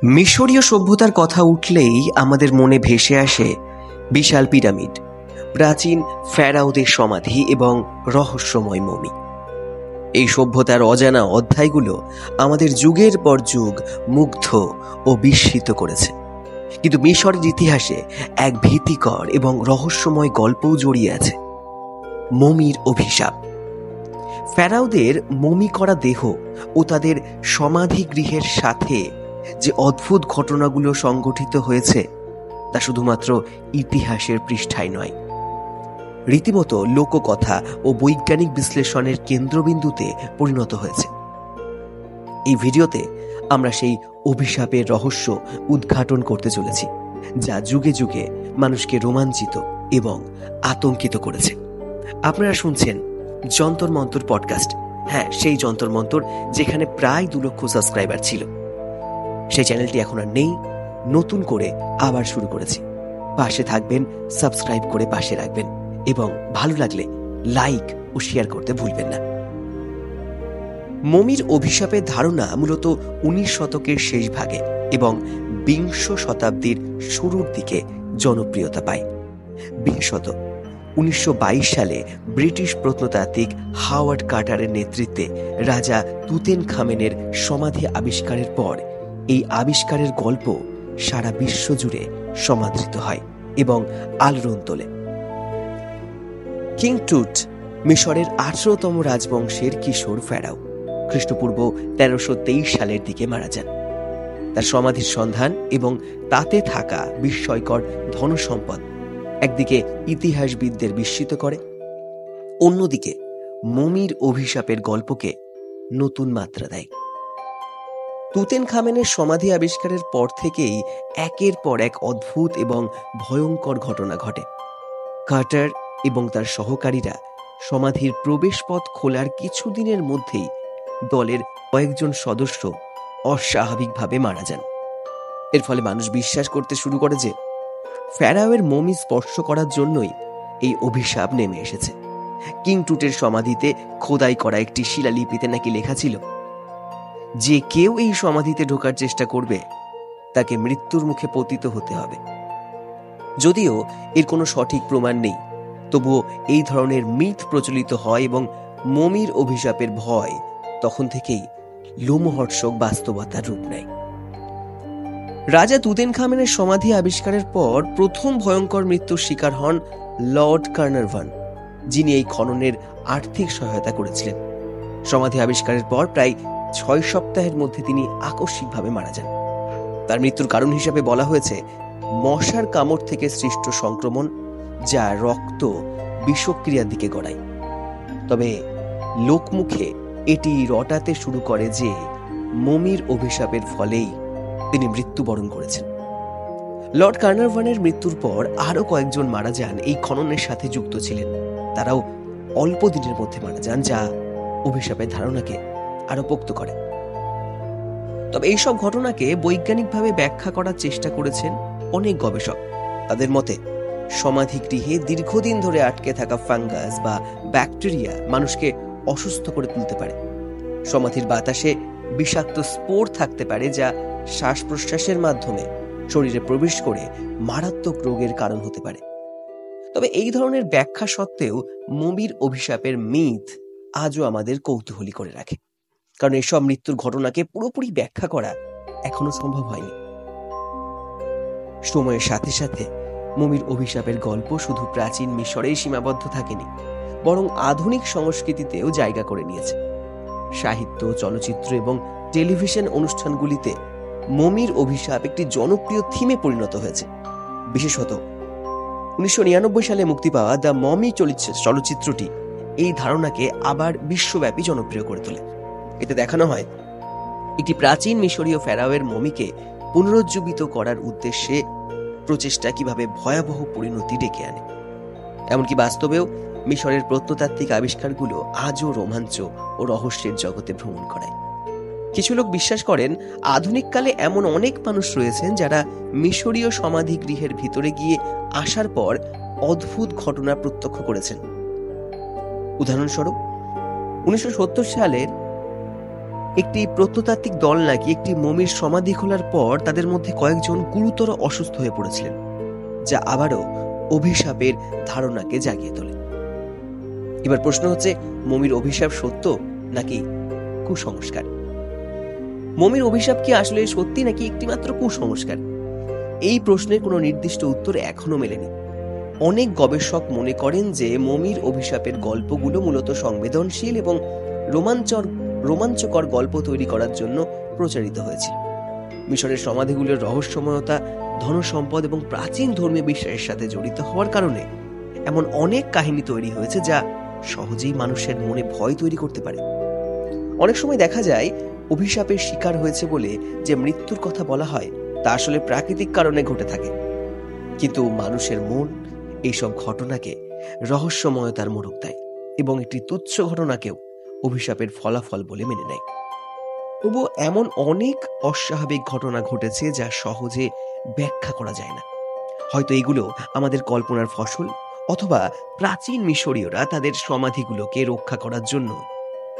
মিশরীয় সভ্যতার কথা উঠলেই আমাদের মনে ভেসে আসে বিশাল পিরামিড, প্রাচীন ফ্যারাওদের সমাধি এবং রহস্যময় মমি। এই সভ্যতার অজানা অধ্যায়গুলো আমাদের যুগের পর যুগ মুগ্ধ ও বিস্মিত করেছে। কিন্তু মিশরের ইতিহাসে এক ভীতিকর এবং রহস্যময় গল্পও জড়িয়ে আছে, মমির অভিশাপ। ফ্যারাওদের মমি করা দেহ ও তাদের সমাধি গৃহের সাথে যে অদ্ভুত ঘটনাগুলো সংঘটিত হয়েছে তা শুধুমাত্র ইতিহাসের পৃষ্ঠায় নয়, রীতিমতো লোককথা ও বৈজ্ঞানিক বিশ্লেষণের কেন্দ্রবিন্দুতে পরিণত হয়েছে। এই ভিডিওতে আমরা সেই অভিশাপের রহস্য উদ্ঘাটন করতে চলেছি, যা যুগে যুগে মানুষকে রোমাঞ্চিত এবং আতঙ্কিত করেছে। আপনারা শুনছেন যন্তর মন্তর পডকাস্ট। হ্যাঁ, সেই যন্তর মন্তর যেখানে প্রায় 2 লক্ষ সাবস্ক্রাইবার ছিল। সেই চ্যানেলটি এখন আর নেই, নতুন করে আবার শুরু করেছি। পাশে থাকবেন, সাবস্ক্রাইব করে পাশে রাখবেন এবং ভালো লাগলে লাইক ও শেয়ার করতে ভুলবেন না। মমির অভিশাপের ধারণা মূলত 19 শতকের শেষ ভাগে এবং 20 শতাব্দীর শুরুর দিকে জনপ্রিয়তা পায়। বিশেষত 1922 সালে ব্রিটিশ প্রত্নতাত্ত্বিক হাওয়ার্ড কার্টারের নেতৃত্বে রাজা তুতেনখামেনের সমাধি আবিষ্কারের পর এই আবিষ্কারের গল্প সারা বিশ্ব জুড়ে সমাদৃত হয় এবং আলোড়ন তোলে। কিং টুট মিশরের 18তম রাজবংশের কিশোর ফেরাও খ্রিস্টপূর্ব 1323 সালের দিকে মারা যান। তার সমাধির সন্ধান এবং তাতে থাকা বিস্ময়কর ধনসম্পদ একদিকে ইতিহাসবিদদের বিস্মিত করে, অন্যদিকে মমির অভিশাপের গল্পকে নতুন মাত্রা দেয়। তুতেনখামেনের সমাধি আবিষ্কারের পর থেকেই একের পর এক অদ্ভুত এবং ভয়ঙ্কর ঘটনা ঘটে। কার্টার এবং তার সহকারীরা সমাধির প্রবেশপথ খোলার কিছুদিনের মধ্যেই দলের কয়েকজন সদস্য অস্বাভাবিকভাবে মারা যান। এর ফলে মানুষ বিশ্বাস করতে শুরু করে যে ফ্যারাওয়ের মমি স্পর্শ করার জন্যই এই অভিশাপ নেমে এসেছে। কিং টুটের সমাধিতে খোদাই করা একটি শিলালিপিতে নাকি লেখা ছিল, যে কেউ এই সমাধিতে ঢোকার চেষ্টা করবে তাকে মৃত্যুর মুখে পতিত হতে হবে। যদিও এর কোনো সঠিক প্রমাণ নেই, তবুও এই ধরনের মিথ প্রচলিত হয় এবং মমির অভিশাপের ভয় তখন থেকেই লোমহর্ষক বাস্তবতার রূপ নেয়। রাজা তুতেনখামেনের সমাধি আবিষ্কারের পর প্রথম ভয়ঙ্কর মৃত্যুর শিকার হন লর্ড কার্নারভান, যিনি এই খননের আর্থিক সহায়তা করেছিলেন। সমাধি আবিষ্কারের পর প্রায় 6 সপ্তাহের মধ্যে তিনি আকস্মিকভাবে মারা যান। তার মৃত্যুর কারণ হিসেবে বলা হয়েছে মশার কামড় থেকে সৃষ্ট সংক্রমণ, যা রক্ত বিষক্রিয়ার দিকে গড়ায়। তবে লোকমুখে এটি রটাতে শুরু করে যে মমির অভিশাপের ফলেই তিনি মৃত্যুবরণ করেছেন। লর্ড কার্নারভানের মৃত্যুর পর আরো কয়েকজন মারা যান এই খননের সাথে যুক্ত ছিলেন। তারাও অল্প দিনের মধ্যে মারা যান, যা অভিশাপের ধারণাকে আরো পোক্ত করে। তবে এইসব ঘটনাকে বৈজ্ঞানিকভাবে ব্যাখ্যা করার চেষ্টা করেছেন অনেক গবেষক। তাদের মতে সমাধি গৃহে দীর্ঘদিন ধরে আটকে থাকা ফাঙ্গাস বা ব্যাকটেরিয়া মানুষকে অসুস্থ করে তুলতে পারে। সমাধির বাতাসে বিষাক্ত স্পোর থাকতে পারে, যা শ্বাস প্রশ্বাসের মাধ্যমে শরীরে প্রবেশ করে মারাত্মক রোগের কারণ হতে পারে। তবে এই ধরনের ব্যাখ্যা সত্ত্বেও মমির অভিশাপের মিথ আজও আমাদের কৌতূহলী করে রাখে, কারণ এসব মৃত্যুর ঘটনাকে পুরোপুরি ব্যাখ্যা করা এখনো সম্ভব হয়নি। সময়ের সাথে সাথে মমির অভিশাপের গল্প শুধু প্রাচীন মিশরেই সীমাবদ্ধ থাকেনি, বরং আধুনিক সংস্কৃতিতেও জায়গা করে নিয়েছে। সাহিত্য, চলচ্চিত্র এবং টেলিভিশন অনুষ্ঠানগুলিতে মমির অভিশাপ একটি জনপ্রিয় থিমে পরিণত হয়েছে। বিশেষত 1999 সালে মুক্তি পাওয়া দ্য মমি চলচ্চিত্রটি এই ধারণাকে আবার বিশ্বব্যাপী জনপ্রিয় করে তোলে। এতে দেখানো হয় একটি প্রাচীন মিশরীয় ফেরাওয়ের মমিকে পুনরুজ্জীবিত করার উদ্দেশ্যে প্রচেষ্টা কিভাবে ভয়াবহ পরিণতি ডেকে আনে। এমনকি বাস্তবেও মিশরের প্রত্নতাত্ত্বিক আবিষ্কারগুলো আজও রোমাঞ্চ ও রহস্যের জগতে ভ্রমণ করায়। কিছু লোক বিশ্বাস করেন আধুনিককালে এমন অনেক মানুষ রয়েছেন যারা মিশরীয় সমাধি গৃহের ভিতরে গিয়ে আসার পর অদ্ভুত ঘটনা প্রত্যক্ষ করেছেন। উদাহরণস্বরূপ 1970 সালের একটি প্রত্নতাত্ত্বিক দল নাকি একটি মমির সমাধি খোলার পর তাদের মধ্যে কয়েকজন গুরুতর অসুস্থ হয়ে পড়েছিলেন, যা আবারও অভিশাপের ধারণাকে জাগিয়ে তোলে। এবার প্রশ্ন হচ্ছে, মমির অভিশাপ সত্য নাকি কুসংস্কার? মমির অভিশাপ কি আসলে সত্যি নাকি একটিমাত্র কুসংস্কার? এই প্রশ্নের কোনো নির্দিষ্ট উত্তর এখনো মেলেনি। অনেক গবেষক মনে করেন যে মমির অভিশাপের গল্পগুলো মূলত সংবেদনশীল এবং রোমাঞ্চকর গল্প তৈরি করার জন্য প্রচারিত হয়েছিল। মিশরের সমাধিগুলোর রহস্যময়তা, ধনসম্পদ এবং প্রাচীন ধর্মীয় বিশ্বাসের সাথে জড়িত হওয়ার কারণে এমন অনেক কাহিনী তৈরি হয়েছে যা সহজেই মানুষের মনে ভয় তৈরি করতে পারে। অনেক সময় দেখা যায় অভিশাপের শিকার হয়েছে বলে যে মৃত্যুর কথা বলা হয় তা আসলে প্রাকৃতিক কারণে ঘটে থাকে, কিন্তু মানুষের মন এইসব ঘটনাকে রহস্যময়তার মোড়ক দেয় এবং একটি তুচ্ছ ঘটনাকেও অভিশাপের ফলাফল বলে মেনে নেয়। তবুও এমন অনেক অস্বাভাবিক ঘটনা ঘটেছে যা সহজে ব্যাখ্যা করা যায় না। হয়তো এগুলো আমাদের কল্পনার ফসল, অথবা প্রাচীন মিশরীয়রা তাদের সমাধিগুলোকে রক্ষা করার জন্য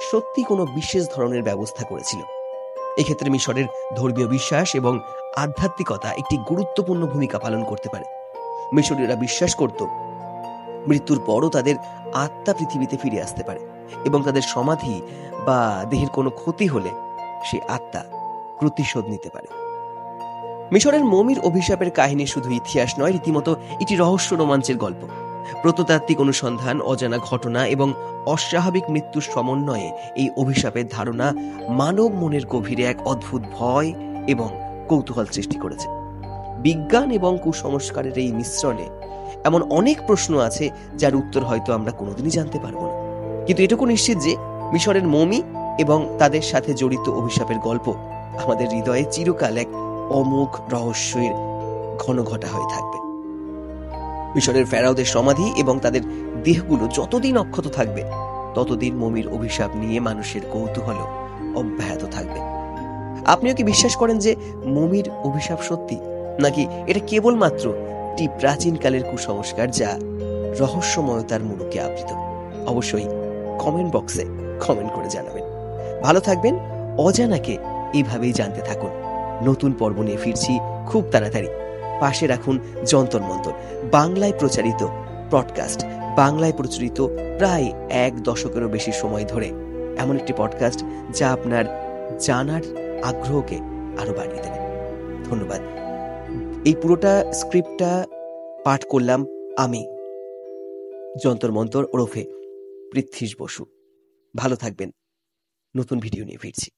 সত্যি কোনো বিশেষ ধরনের ব্যবস্থা করেছিল। এক্ষেত্রে মিশরের ধর্মীয় বিশ্বাস এবং আধ্যাত্মিকতা একটি গুরুত্বপূর্ণ ভূমিকা পালন করতে পারে। মিশরীয়রা বিশ্বাস করত মৃত্যুর পরও তাদের আত্মা পৃথিবীতে ফিরে আসতে পারে এবং তাদের সমাধি বা দেহের কোনো ক্ষতি হলে সে আত্মা প্রতিশোধ নিতে পারে। মিশরের মমির অভিশাপের কাহিনী শুধু ইতিহাস নয়, রীতিমতো একটি রহস্য রোমাঞ্চের গল্প। প্রত্নতাত্ত্বিক অনুসন্ধান, অজানা ঘটনা এবং অস্বাভাবিক মৃত্যুর সমন্বয়ে এই অভিশাপের ধারণা মানব মনের গভীরে এক অদ্ভুত ভয় এবং কৌতূহল সৃষ্টি করেছে। বিজ্ঞান এবং কুসংস্কারের এই মিশ্রণে এমন অনেক প্রশ্ন আছে যার উত্তর হয়তো আমরা কোনোদিনই জানতে পারবো না, কিন্তু এটুকু নিশ্চিত যে মিশরের মমি এবং তাদের সাথে জড়িত অভিশাপের গল্প আমাদের হৃদয়ে চিরকাল এক অমোঘ রহস্যের ঘনঘটা হয়ে থাকবে। মিশরের ফেরাওদের সমাধি এবং তাদের দেহগুলো যতদিন অক্ষত থাকবে, ততদিন মমির অভিশাপ নিয়ে মানুষের কৌতূহল অব্যাহত থাকবে। আপনিও কি বিশ্বাস করেন যে মমির অভিশাপ সত্যি, নাকি এটা কেবলমাত্র একটি প্রাচীনকালের কুসংস্কার যা রহস্যময়তার মোড়কে আবৃত? অবশ্যই কমেন্ট বক্সে কমেন্ট করে জানাবেন। ভালো থাকবেন, অজানাকে এইভাবেই জানতে থাকুন। নতুন পর্ব নিয়ে ফিরছি খুব তাড়াতাড়ি। পাশে রাখুন যন্তর মন্তর, বাংলায় প্রচারিত পডকাস্ট, বাংলায় প্রচলিত প্রায় 1 দশকেরও বেশি সময় ধরে এমন একটি পডকাস্ট যা আপনার জানার আগ্রহকে আরো বাড়িয়ে দেবে। ধন্যবাদ। এই পুরোটা স্ক্রিপ্টটা পাঠ করলাম আমি, যন্তর মন্তর ওরফে পৃথ্বীশ বসু। ভালো থাকবেন, নতুন ভিডিও নিয়ে ফিরছি।